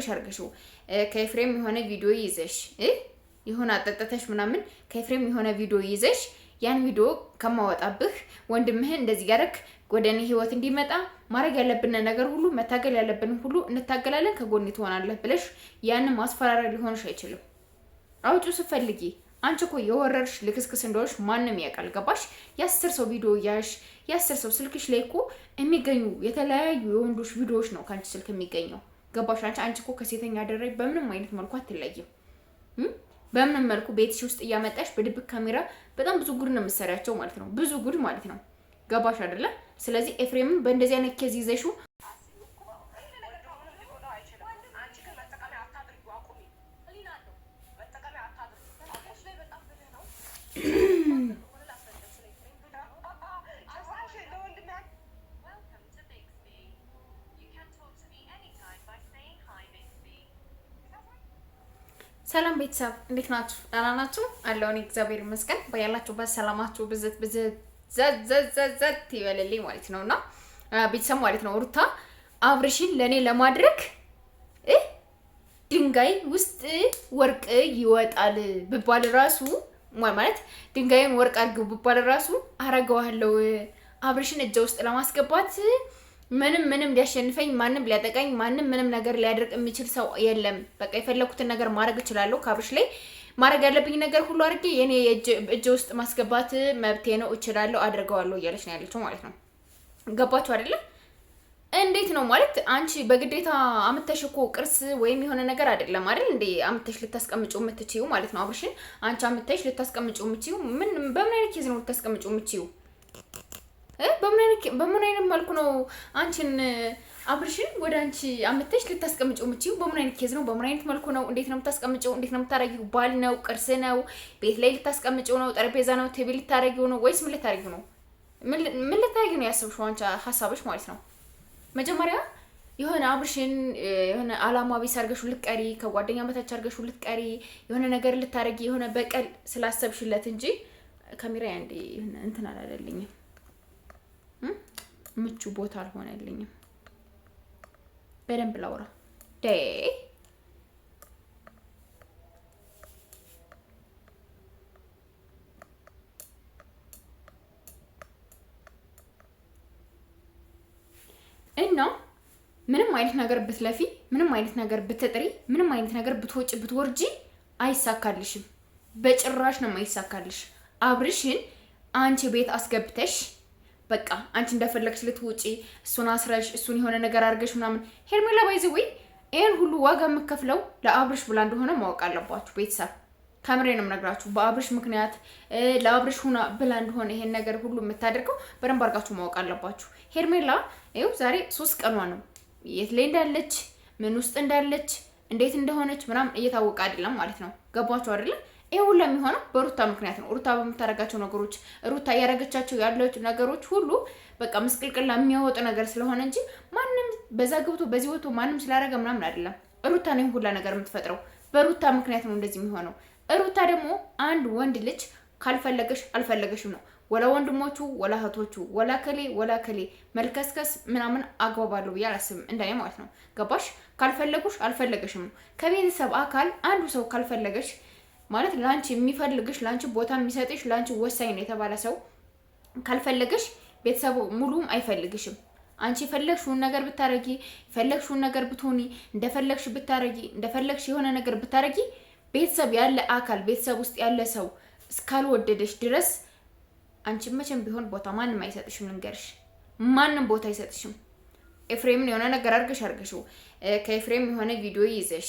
ሻርገሽው ከኤፍሬም የሆነ ቪዲዮ ይዘሽ ይሁን አጠጠተሽ ምናምን ከኤፍሬም የሆነ ቪዲዮ ይዘሽ ያን ቪዲዮ ከማወጣብህ ወንድምህን እንደዚህ ያረክ ወደኔ ህይወት እንዲመጣ ማድረግ ያለብን ነገር ሁሉ መታገል ያለብን ሁሉ እንታገላለን ከጎኔ ትሆናለህ ብለሽ ያን ማስፈራሪያ ሊሆንሽ አይችልም። አውጩ ስፈልጊ አንቺ እኮ የወረርሽ ልክስክስ እንደሆንሽ ማንም ያውቃል። ገባሽ? የ10 ሰው ቪዲዮ ያሽ የ10 ሰው ስልክሽ ላይ እኮ የሚገኙ የተለያዩ የወንዶች ቪዲዮዎች ነው ካንቺ ስልክ የሚገኘው። ገባሽ? አንቺ እኮ ከሴተኛ አደረይ በምንም አይነት መልኩ አትለይም። በምንም መልኩ ቤትሽ ውስጥ እያመጣሽ በድብቅ ካሜራ በጣም ብዙ ጉድ ነው የምትሰሪያቸው ማለት ነው። ብዙ ጉድ ማለት ነው። ገባሽ አይደለ? ስለዚህ ኤፍሬምን በእንደዚህ አይነት ኬዝ ይዘሽው ሰላም ቤተሰብ እንዴት ናችሁ? ደህና ናችሁ? አለውን እግዚአብሔር ይመስገን። በያላችሁበት ሰላማችሁ ብዝት ዘት ይበልልኝ ማለት ነውና ቤተሰብ ማለት ነው። ሩታ አብርሽን ለኔ ለማድረግ ድንጋይ ውስጥ ወርቅ ይወጣል ብባል ራሱ ማለት ድንጋይን ወርቅ አድርገው ብባል ራሱ አረጋዋለሁ። አብርሽን እጄ ውስጥ ለማስገባት ምንም ሊያሸንፈኝ ማንም ሊያጠቃኝ ማንም ምንም ነገር ሊያደርግ የሚችል ሰው የለም። በቃ የፈለኩትን ነገር ማድረግ እችላለሁ። ከአብርሽ ላይ ማድረግ ያለብኝ ነገር ሁሉ አድርጌ የኔ እጄ ውስጥ ማስገባት መብቴ ነው፣ እችላለሁ፣ አድርገዋለሁ እያለች ነው ያለችው ማለት ነው። ገባችሁ አይደለ? እንዴት ነው ማለት አንቺ በግዴታ አምተሽ እኮ ቅርስ ወይም የሆነ ነገር አይደለም አይደል እንዴ አምተሽ ልታስቀምጪው የምትችይው ማለት ነው። አብርሽን አንቺ አምተሽ ልታስቀምጪው የምትችይው በምን አይነት ኬዝ ነው ልታስቀምጪው የምትችይው? በምን አይነት መልኩ ነው አንቺን አብርሽን ወደ አንቺ አምተሽ ልታስቀምጪው የምትችይው? በምን አይነት ኬዝ ነው? በምን አይነት መልኩ ነው? እንዴት ነው የምታስቀምጪው? እንዴት ነው የምታረጊው? ባል ነው? ቅርስ ነው? ቤት ላይ ልታስቀምጪው ነው? ጠረጴዛ ነው? ቴብል ልታረጊው ነው? ወይስ ምን ልታረጊው ነው? ምን ልታረጊው ነው ያሰብሽው አንቺ ሐሳብሽ ማለት ነው? መጀመሪያ የሆነ አብርሽን የሆነ አላማ ቢስ አድርገሽው ልትቀሪ ከጓደኛ በታች አድርገሽው ልትቀሪ የሆነ ነገር ልታረጊ የሆነ በቀል ስላሰብሽለት እንጂ ካሜራ ያንዴ እንትን አላለልኝም። ምቹ ቦታ አልሆነልኝም። በደንብ ላውራ እና ምንም አይነት ነገር ብትለፊ ምንም አይነት ነገር ብትጥሪ ምንም አይነት ነገር ብትወጪ ብትወርጂ አይሳካልሽም። በጭራሽ ነው የማይሳካልሽ። አብርሽን አንቺ ቤት አስገብተሽ በቃ አንቺ እንደፈለግሽ ልትውጪ እሱን አስረሽ እሱን የሆነ ነገር አድርገሽ ምናምን ሄርሜላ ባይዘው ይሄን ሁሉ ዋጋ የምከፍለው ለአብርሽ ብላ እንደሆነ ማወቅ አለባችሁ ቤተሰብ። ከምሬ ነው የምነግራችሁ። በአብርሽ ምክንያት ለአብርሽ ሁና ብላ እንደሆነ ይሄን ነገር ሁሉ የምታደርገው በደንብ አድርጋችሁ ማወቅ አለባችሁ። ሄርሜላ ይኸው ዛሬ 3 ቀኗ ነው። የት ላይ እንዳለች ምን ውስጥ እንዳለች እንዴት እንደሆነች ምናምን እየታወቀ አይደለም ማለት ነው። ገባችሁ አይደለ? ይሄ ሁሉ የሚሆነው በሩታ ምክንያት ነው። ሩታ በምታረጋቸው ነገሮች ሩታ ያረጋቻቸው ያሉት ነገሮች ሁሉ በቃ ምስቅልቅላ የሚያወጡ ነገር ስለሆነ እንጂ ማንም በዛ ገብቶ በዚህ ወጥቶ ማንም ስላረጋ ምናምን አይደለም። ሩታ ነው ሁሉ ነገር የምትፈጥረው። በሩታ ምክንያት ነው እንደዚህ የሚሆነው። ሩታ ደግሞ አንድ ወንድ ልጅ ካልፈለገሽ አልፈለገሽም ነው። ወላ ወንድሞቹ ወላ እህቶቹ ወላ ከሌ መልከስከስ ምናምን አግባባለሁ ብዬ አላስብም፣ እንደኔ ማለት ነው። ገባሽ? ካልፈለጉሽ አልፈለገሽም ነው። ከቤተሰብ አካል አንዱ ሰው ካልፈለገሽ ማለት ላንቺ የሚፈልግሽ ላንቺ ቦታ የሚሰጥሽ ላንቺ ወሳኝ ነው የተባለ ሰው ካልፈለገሽ ቤተሰቡ ሙሉም አይፈልግሽም። አንቺ የፈለግሽውን ነገር ብታረጊ የፈለግሽውን ነገር ብትሆኒ እንደፈለግሽ ብታረጊ እንደፈለግሽ የሆነ ነገር ብታረጊ ቤተሰብ ያለ አካል ቤተሰብ ውስጥ ያለ ሰው እስካልወደደሽ ድረስ አንቺ መቼም ቢሆን ቦታ ማንም አይሰጥሽም። ልንገርሽ፣ ማንም ቦታ አይሰጥሽም። ኤፍሬምን የሆነ ነገር አርገሽው ከኤፍሬም የሆነ ቪዲዮ ይዘሽ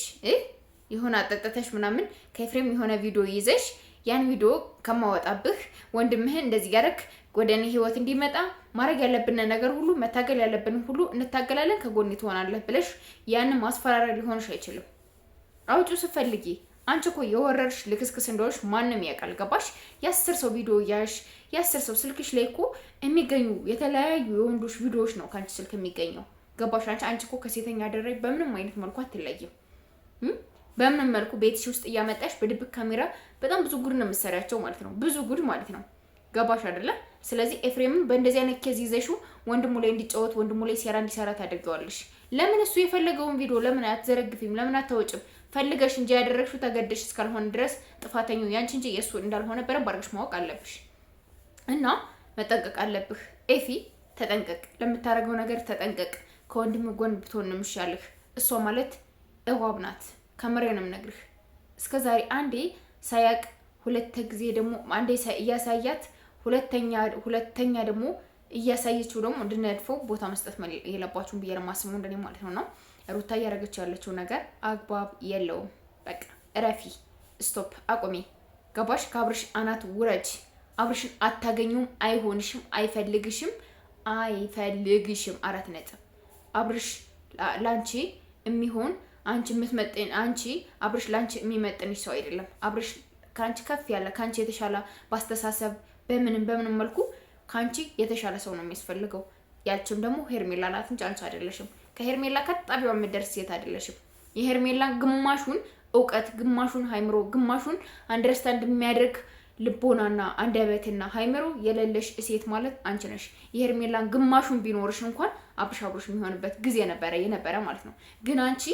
ይሁን አጠጠተሽ ምናምን ከኤፍሬም የሆነ ቪዲዮ ይዘሽ ያን ቪዲዮ ከማወጣብህ ወንድምህን እንደዚህ ያረክ ወደኔ ህይወት እንዲመጣ ማድረግ ያለብን ነገር ሁሉ መታገል ያለብን ሁሉ እንታገላለን ከጎኔ ትሆናለህ ብለሽ ያን ማስፈራሪያ ሊሆንሽ አይችልም። አውጩ ስፈልጊ አንቺ እኮ የወረርሽ ልክስክስ እንደሆንሽ ማንም ያውቃል። ገባሽ? የ10 ሰው ቪዲዮ ያሽ የ10 ሰው ስልክሽ ላይ እኮ የሚገኙ የተለያዩ የወንዶች ቪዲዮዎች ነው ካንቺ ስልክ የሚገኘው። ገባሽ? አንቺ እኮ ከሴተኛ አደረይ በምንም አይነት መልኩ አትለይም። በምንም መልኩ ቤትሽ ውስጥ እያመጣሽ በድብቅ ካሜራ በጣም ብዙ ጉድ ነው የምትሰሪያቸው ማለት ነው። ብዙ ጉድ ማለት ነው። ገባሽ አይደለ? ስለዚህ ኤፍሬምን በእንደዚህ አይነት ኬዝ ይዘሽው ወንድሙ ላይ እንዲጫወት ወንድሙ ላይ ሴራ እንዲሰራ ታደርገዋለሽ። ለምን እሱ የፈለገውን ቪዲዮ ለምን አትዘረግፊም? ለምን አታወጭም? ፈልገሽ እንጂ ያደረግሽው ተገደሽ እስካልሆነ ድረስ ጥፋተኛው ያንቺ እንጂ የሱ እንዳልሆነ በደንብ አድርገሽ ማወቅ አለብሽ እና መጠንቀቅ አለብህ። ኤፊ ተጠንቀቅ፣ ለምታደርገው ነገር ተጠንቀቅ። ከወንድም ጎን ብትሆን ነው የሚሻልህ። እሷ ማለት እባብ ናት። ከምሬ ነው የምነግርህ። እስከዛሬ አንዴ ሳያቅ ሁለት ጊዜ ደግሞ አንዴ እያሳያት ሁለተኛ ደግሞ እያሳየችው ደግሞ እንድንነድፈው ቦታ መስጠት የለባችሁም ብዬ ለማስበው እንደኔ ማለት ነው። ሩታ እያደረገች ያለችው ነገር አግባብ የለውም። በቃ እረፊ፣ ስቶፕ፣ አቁሚ። ገባሽ? ከአብርሽ አናት ውረጅ። አብርሽን አታገኙም፣ አይሆንሽም፣ አይፈልግሽም። 4 ነጥብ። አብርሽ ላንቺ የሚሆን አንቺ የምትመጥን አብርሽ ላንቺ የሚመጥንሽ ሰው አይደለም። አብርሽ ካንቺ ከፍ ያለ ካንቺ የተሻለ ባስተሳሰብ በምንም መልኩ ካንቺ የተሻለ ሰው ነው የሚያስፈልገው። ያልችም ደግሞ ሄርሜላ ናት እንጂ አንቺ አይደለሽም። ከሄርሜላ ከጣቢው የምትደርስ ሴት አይደለሽም። የሄርሜላ ግማሹን እውቀት፣ ግማሹን ሃይምሮ፣ ግማሹን አንደርስታንድ የሚያደርግ ልቦናና አንደበትና ሃይምሮ የሌለሽ ሴት ማለት አንቺ ነሽ። የሄርሜላን ግማሹን ቢኖርሽ እንኳን አብርሽ የሚሆንበት ጊዜ የነበረ ማለት ነው። ግን አንቺ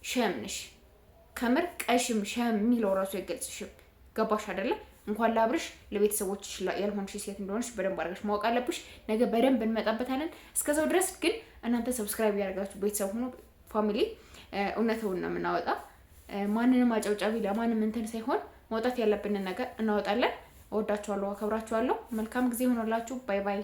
ሸም ነሽ። ከምር ቀሽም ሸም የሚለው ራሱ አይገልጽሽም። ገባሽ አይደለ? እንኳን ለአብርሽ ለቤተሰቦችሽ ያልሆንሽ ሴት እንደሆነሽ በደንብ አድርገሽ ማወቅ አለብሽ። ነገ በደንብ እንመጣበታለን። እስከዛው ድረስ ግን እናንተ ሰብስክራይብ ያደርጋችሁ ቤተሰብ ሆኖ ፋሚሊ እውነቱን ነው የምናወጣ። ማንንም አጨብጫቢ ለማንም እንትን ሳይሆን ማውጣት ያለብንን ነገር እናወጣለን። እወዳችኋለሁ፣ አከብራችኋለሁ። መልካም ጊዜ ሆኖላችሁ። ባይ ባይ።